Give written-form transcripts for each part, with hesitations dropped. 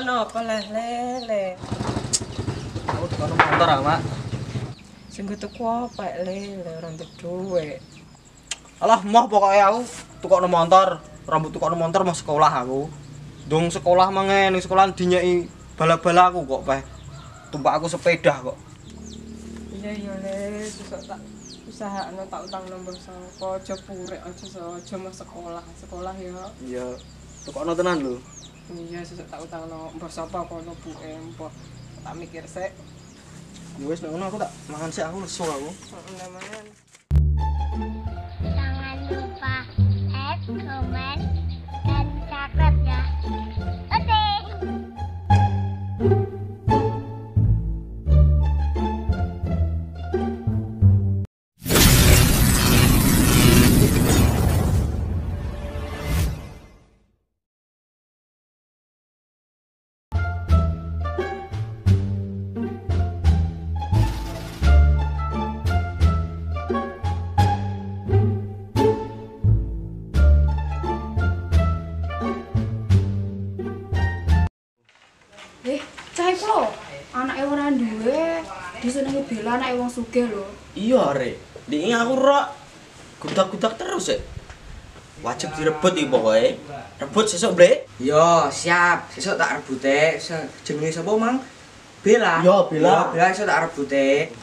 Ono apa lele? Aku tukang motor ah, Mak. Sing tuku apa lele ora ndek duwe. Alah, moh pokoknya aku tukang motor. Rambut tukang motor mau sekolah aku. Dong sekolah mangen, sekolah dinyai bala-bala aku kok, Pak. Tumpak aku sepeda kok. Iya le, susah tak usahakno tak utang nomor sapa aja purek aja mas sekolah ya. Iya, tukang tenan lho. Iya susah tak utangno mbah sapa kono Bu empok. Tak mikir sik. Ya wis nek ngono aku tak mangan sik aku lesu aku. Heeh, mangan. Jangan lupa like, komen, dan subscribe ya. Oke. Cah iku lho, anake ora duwe, disenengi bela anake wong sugih lho. Iya, Rek. Dingi aku rok gudak-gudak terus ya. Wajib direbut iki pokoke. Rebut sesuk, Bre. Yo, siap. Sesuk tak rebute. Jenenge sapa, Mang? Bella. Yo, Bella. Yo, Bella sesuk tak rebute.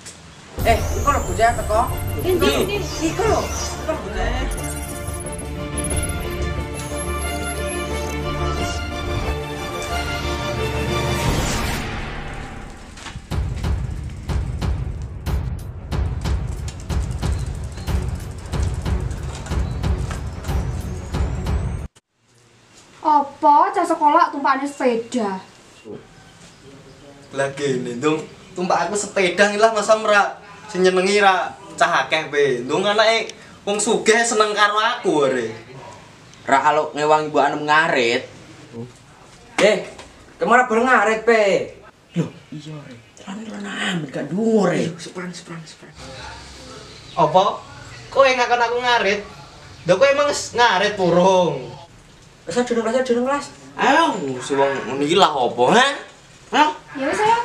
Iku rebute teko. Ini. Iku lho. Rebute. Apa cah sekolah tumpakane sepeda? Lah gene, Dong. Tumpak aku sepeda ngilah masa merak sing nyenengi ra cah akeh be. Dong anake wong sugih seneng karo aku are. Ra aluk ngewang ibu anem ngarit. Kemana bareng ngarit, Pe? Loh, iya, Rek. Telan-telan gak dhuwur, Rek. Sepran. Apa? Kowe ngakon aku ngarit? Lah kowe emang ngarit purung. Rasa jeneng kelas. Ayo, si wong ngono iki lah opo, ha? Ayo. Ya wis ayo.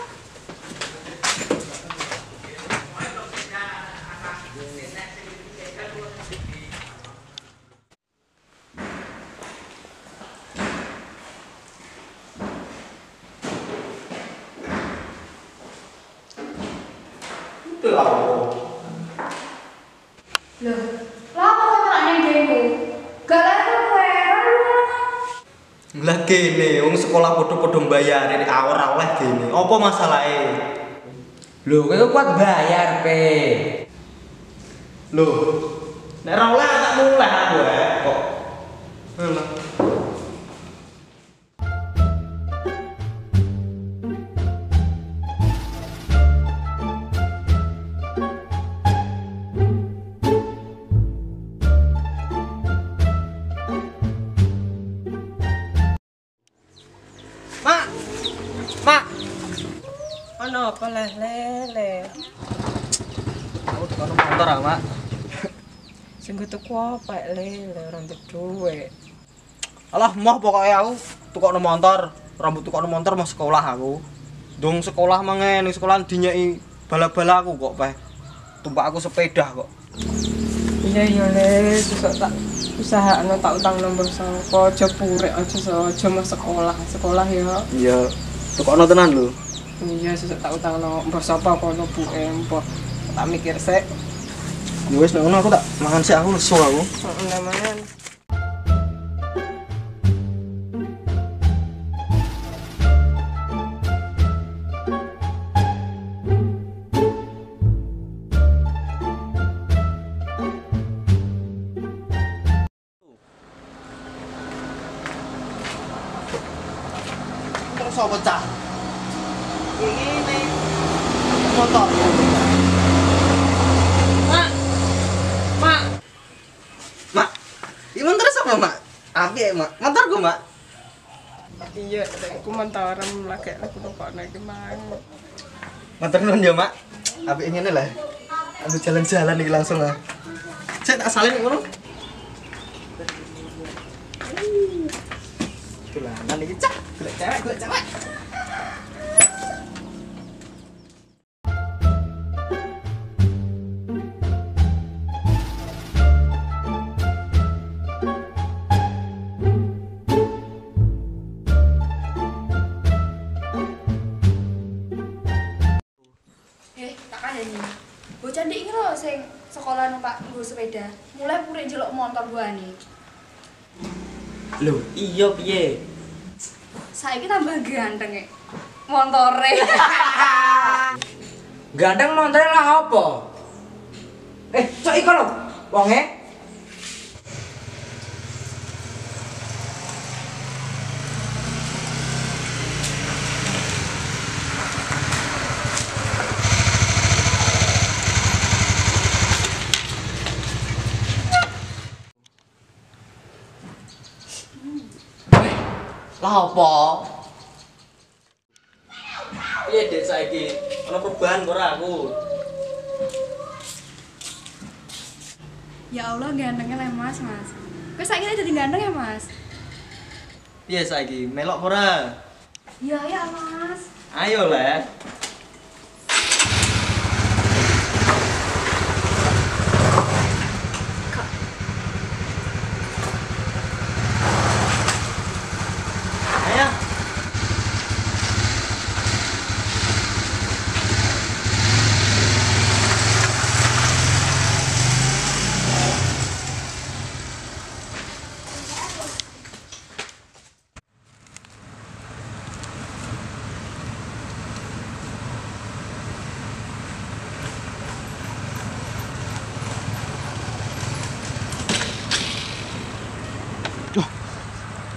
Loh, lah apa kok malah ning demo? Gak lari kowe, Lah gene wong sekolah padha-padha mbayar ora oleh gene. Apa masalahe? Lho, kowe kuat bayar, Pe. Loh, nek ora oleh tak muleh aku kok. Ngono. Mak. Ono apa lele? Aku tukang motor ah, Mak. Sing tuku apa lele ora ndek duwe. Alah, moh pokoknya aku tukang motor. Rambut tukang motor mau sekolah aku. Dong sekolah mangen, sekolah dinyai bala-bala aku kok, Pak. Tumpak aku sepeda kok. Iya le, susah tak usahakno tak utang nomor sapa aja purek aja mas sekolah ya. Iya, tukang tenan lho. Iya susah tak utangno mbah sapa kono Bu empok. Tak mikir sik. Ya wis nek ngono aku tak mangan sik aku lesu aku. Heeh, mangan. Terus apa cah? Ini motor. Mak. Ini terus apa, Mak? Api ya, Mak. Motor gua, Mak. Iya, aku mentaran lagi aku kok naik mang. Motor nun ya, Mak. Api ngene lah. Aku jalan-jalan iki langsung lah. Saya tak salin ngono. Dolanan iki cak, golek cewek, golek cewek. Tak kandani. Bocah ndik iki lho sing sekolah numpak nggo sepeda. Mulai purek njeluk motor buane. Lho, iya piye? Saiki tambah ganteng e. Montore. Ganteng montore lah apa? Cok iko lho, wonge. Lah apa? Piye Dek saiki? Ana perubahan ora aku? Ya Allah gantengnya le Mas. Kowe saiki dadi ganteng ya Mas? Piye saiki? Melok ora? Iya ya Mas. Ayo, Le. Ayo.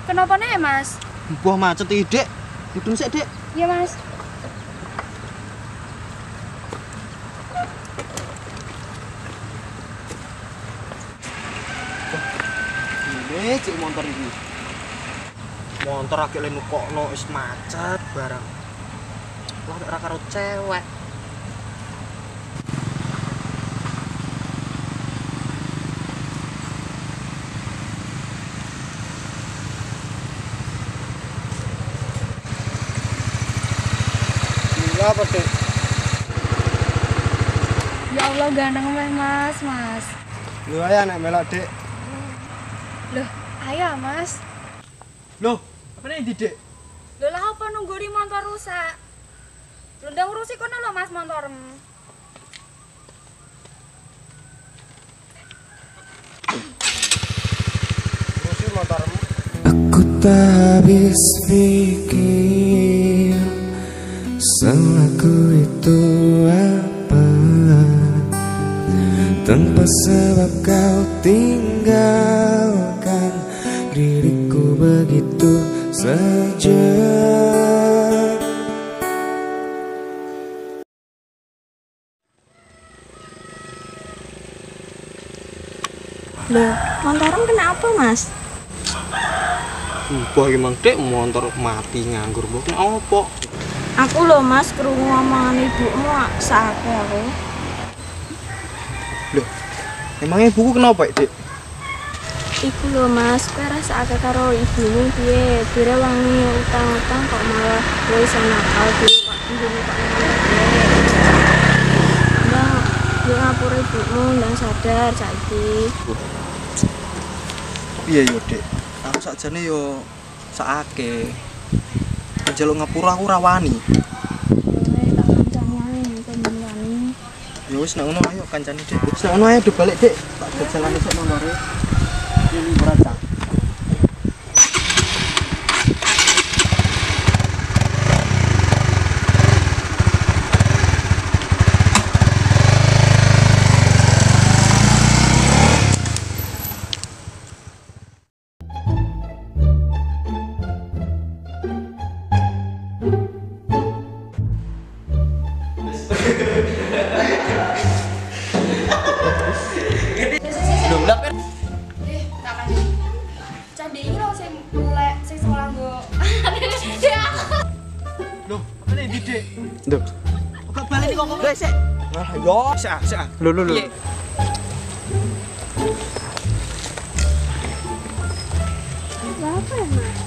Kenapa nih Mas? Buah macet iki, Dek. Hidung sik, Dek. Iya Mas. Ini cik motor iki. Motor akeh le nukokno wis macet barang. Lah ora karo cewek. Iya apa, Dek? Ya Allah ganteng Mas. Lho ayo nek melok, Dek. Loh, ayo Mas. Loh, apa nih Dek? Lho lah apa nunggu di motor rusak? Lho ndang urusi kono lho Mas montormu. Terus motormu. Aku tak habis pikir salahku itu apa. Tanpa sebab kau tinggalkan diriku begitu saja. Loh, montorem kenapa Mas? Mbah iki mang Dek motor mati nganggur mbok nek opo? Aku loh Mas krungu omongan ibumu sakake aku. Loh, emangnya ibuku kenapa, Dek? Iku loh Mas, kowe rasake karo ibumu piye? Dire wangi utang-utang kok malah kowe iso nakal dhewe kok ibumu kok ngene. Ndang, yo ngapura ibumu ndang sadar saiki. Piye yo, Dek? Aku sakjane yo sakake. Njaluk ngapura aku ra wani. Kowe tak kancani ae pemilani. Ya wis nek ngono ayo kancane, Dek. Wis nek ngono ayo do balik, Dek. Tak jalan esuk montore. Ini beraca. Lho, lah kan Tak kandani. Candi iki lho sing mulai sing sekolah nggo. Ya. Loh, apa nih Dek? Loh. Kok balik kok kok sik. Ah, yo, sik. Lho. piye? Apa ya Mas?